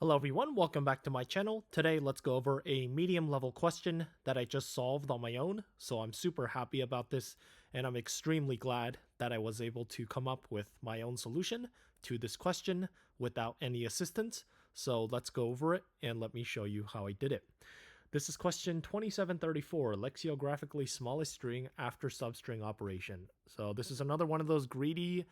Hello everyone, welcome back to my channel. Today let's go over a medium level question that I just solved on my own. So I'm super happy about this and I'm extremely glad that I was able to come up with my own solution to this question without any assistance. So let's go over it and let me show you how I did it. This is question 2734, lexicographically smallest string after substring operation. So this is another one of those greedy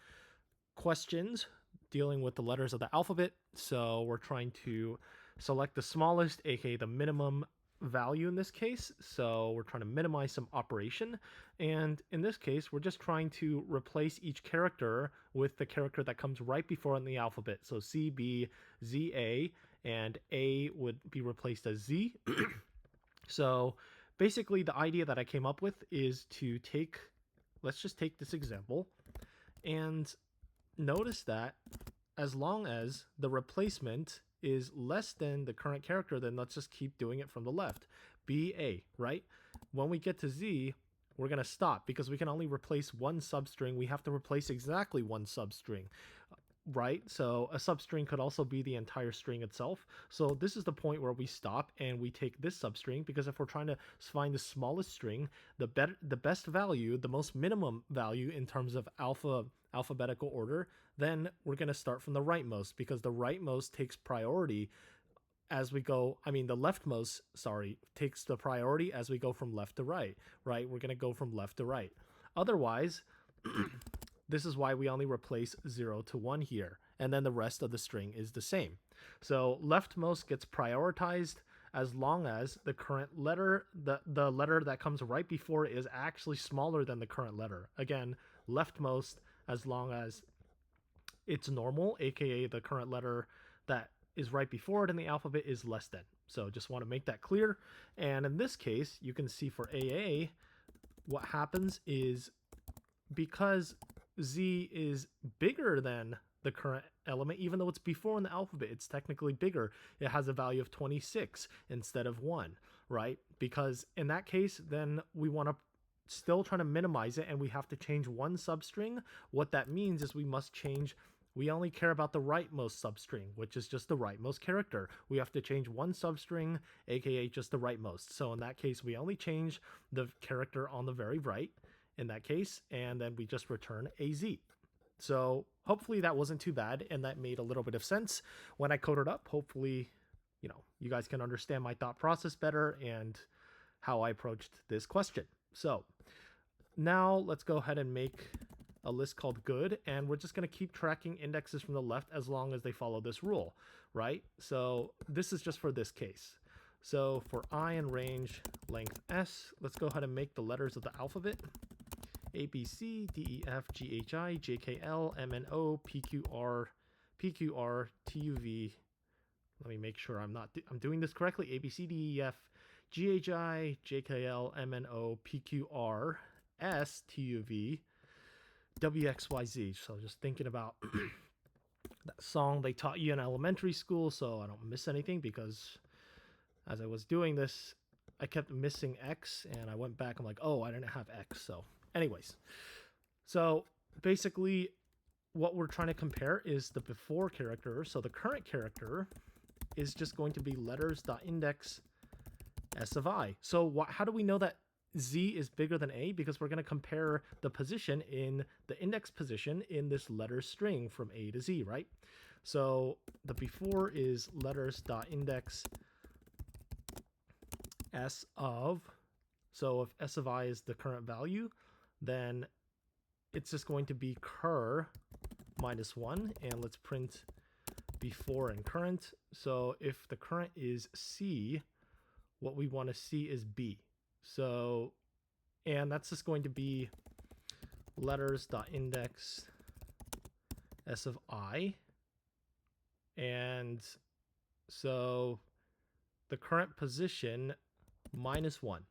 questions dealing with the letters of the alphabet. So we're trying to select the smallest, aka the minimum value in this case. So we're trying to minimize some operation. And in this case, we're just trying to replace each character with the character that comes right before in the alphabet. So C, B, Z, A, and A would be replaced as Z. So basically the idea that I came up with is to let's just take this example and notice that as long as the replacement is less than the current character, then let's just keep doing it from the left. BA, right? When we get to Z, we're going to stop because we can only replace one substring. We have to replace exactly one substring, right? So a substring could also be the entire string itself. So this is the point where we stop and we take this substring, because if we're trying to find the smallest string, the best value, the most minimum value in terms of alphabetical order, then we're going to start from the rightmost, because the rightmost takes priority as we go. The leftmost, takes the priority as we go from left to right, right? We're going to go from left to right. Otherwise, this is why we only replace 0 to 1 here, and then the rest of the string is the same. So leftmost gets prioritized as long as the current letter, the letter that comes right before it is actually smaller than the current letter. Again, leftmost as long as it's normal, aka the current letter that is right before it in the alphabet is less than. So just want to make that clear. And in this case, you can see for AA, what happens is because Z is bigger than the current element, even though it's before in the alphabet, it's technically bigger. It has a value of 26 instead of 1, right? Because in that case, then we want to still try to minimize it, and we have to change one substring. What that means is we only care about the rightmost substring, which is just the rightmost character. We have to change one substring, aka just the rightmost. So in that case, we only change the character on the very right in that case, and then we just return a Z. So hopefully that wasn't too bad, and that made a little bit of sense when I coded up. Hopefully, you guys can understand my thought process better and how I approached this question. So now let's go ahead and make a list called good, and we're just going to keep tracking indexes from the left as long as they follow this rule, right? So this is just for this case. So for I in range length S, let's go ahead and make the letters of the alphabet: A, B, C, D, E, F, G, H, I, J, K, L, M, N, O, P, Q, R, T, U, V. Let me make sure I'm doing this correctly. A, B, C, D, E, F, G, H, I, J, K, L, M, N, O, P, Q, R, S, T, U, V, W, X, Y, Z. So just thinking about that song they taught you in elementary school, so I don't miss anything, because as I was doing this, I kept missing X, and I went back. I'm like, oh, I didn't have X. So anyways, so basically what we're trying to compare is the before character. So the current character is just going to be letters.index S of I. So how do we know that Z is bigger than A? Because we're going to compare the position in the index position in this letter string from A to Z, right? So the before is letters.index S of, so if S of I is the current value, then it's just going to be cur minus 1, and let's print before and current. So if the current is C, what we want to see is B. So, and that's just going to be letters.index S of I. And so the current position minus 1.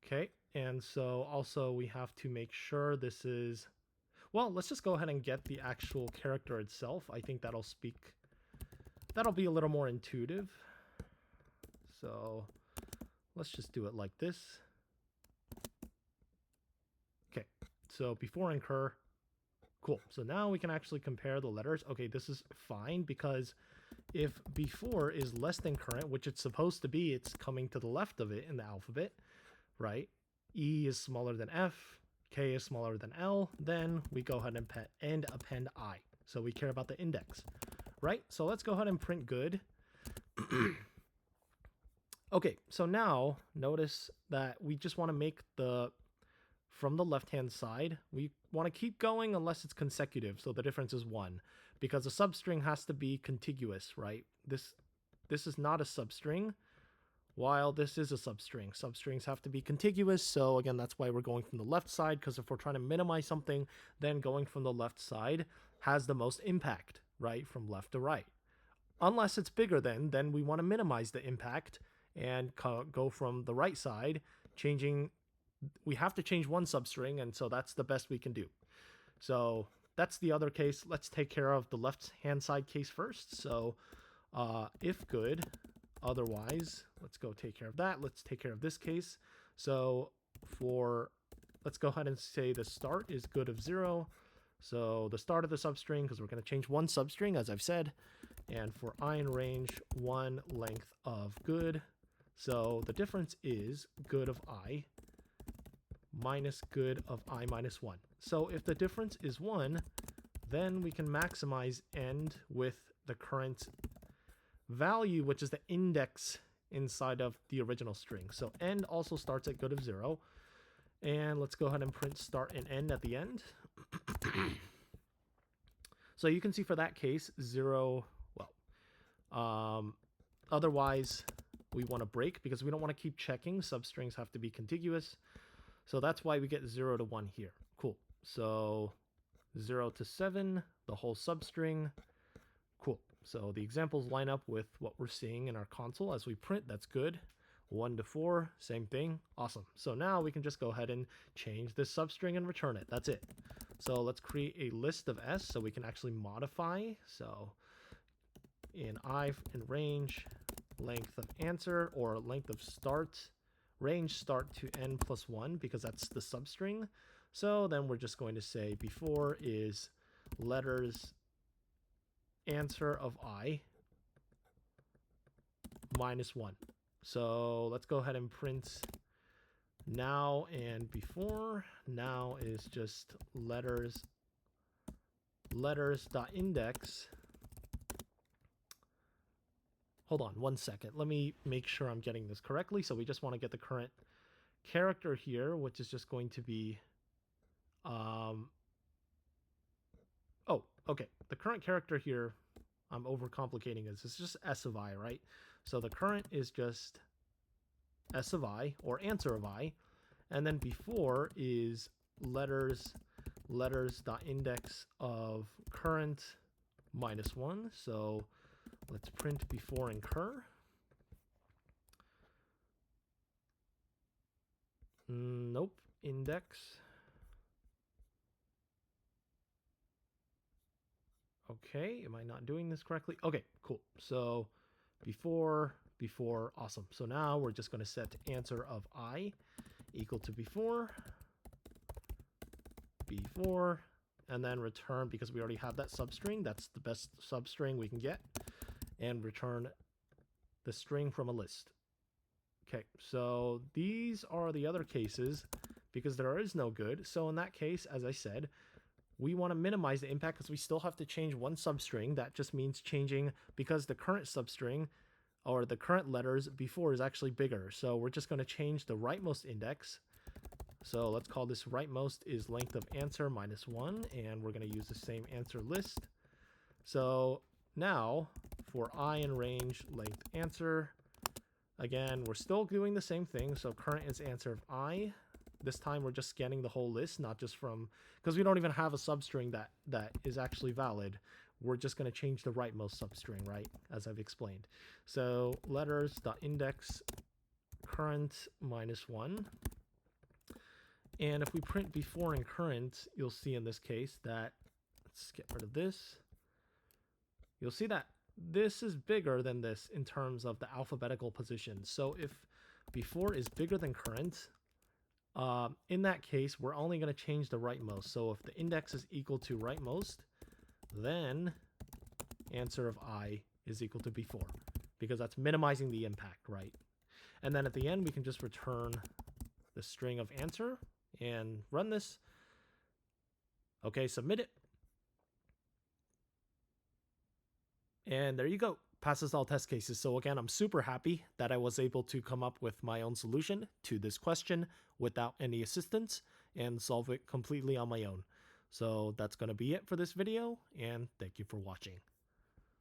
Okay, and so also we have to make sure this is, well, let's just go ahead and get the actual character itself. I think that'll be a little more intuitive. So let's just do it like this. Okay, so before incur, Cool. So now we can actually compare the letters. Okay, this is fine because if before is less than current, which it's supposed to be, it's coming to the left of it in the alphabet, right? E is smaller than F, K is smaller than L, then we go ahead and append I. So we care about the index, right? So let's go ahead and print good. Okay, so now notice that we just want to make from the left-hand side, we want to keep going unless it's consecutive, so the difference is 1, because a substring has to be contiguous, right? This is not a substring, while this is a substring. Substrings have to be contiguous, so again, that's why we're going from the left side, because if we're trying to minimize something, then going from the left side has the most impact, right, from left to right. Unless it's bigger then we want to minimize the impact and go from the right side, we have to change one substring, and so that's the best we can do. So that's the other case. Let's take care of the left-hand side case first. So if good, otherwise, let's go take care of that. Let's take care of this case. So let's go ahead and say the start is good of 0. So the start of the substring, because we're going to change one substring, as I've said. And for I in range, 1 length of good. So the difference is good of I minus good of I minus 1. So if the difference is 1, then we can maximize end with the current value, which is the index inside of the original string. So end also starts at good of 0. And let's go ahead and print start and end at the end. So you can see for that case, 0, otherwise we want to break because we don't want to keep checking. Substrings have to be contiguous. So that's why we get 0 to 1 here. Cool. So 0 to 7, the whole substring. Cool. So the examples line up with what we're seeing in our console as we print. That's good. 1 to 4, same thing. Awesome. So now we can just go ahead and change this substring and return it. That's it. So let's create a list of S so we can actually modify. So in range, length of answer, or length of start, range start to n plus 1, because that's the substring. So then we're just going to say before is letters answer of I minus 1. So let's go ahead and print now and before. Now is just letters.index. Hold on 1 second. Let me make sure I'm getting this correctly. So we just want to get the current character here, which is just going to be, okay. The current character here, I'm overcomplicating this. It's just S of I, right? So the current is just S of I, or answer of I. And then before is letters.index of current minus 1. So let's print before incur. Nope, index. Okay, am I not doing this correctly? Okay, cool. So before, awesome. So now we're just going to set answer of I equal to before, and then return, because we already have that substring. That's the best substring we can get. And return the string from a list. Okay, so these are the other cases because there is no good. So in that case, as I said, we want to minimize the impact because we still have to change one substring. That just means changing because the current substring or the current letters before is actually bigger. So we're just going to change the rightmost index. So let's call this rightmost is length of answer minus 1, and we're going to use the same answer list. So now for I in range length answer, again, we're still doing the same thing. So current is answer of I. This time we're just scanning the whole list, not just from, because we don't even have a substring that is actually valid. We're just going to change the rightmost substring, right? As I've explained. So letters.index current minus 1. And if we print before and current, you'll see in this case that, let's get rid of this. You'll see that this is bigger than this in terms of the alphabetical position. So if before is bigger than current, In that case, we're only going to change the rightmost. So if the index is equal to rightmost, then answer of I is equal to before, because that's minimizing the impact, right? And then at the end, we can just return the string of answer and run this. Okay, submit it. And there you go. Passes all test cases. So again, I'm super happy that I was able to come up with my own solution to this question without any assistance and solve it completely on my own. So that's going to be it for this video, and thank you for watching.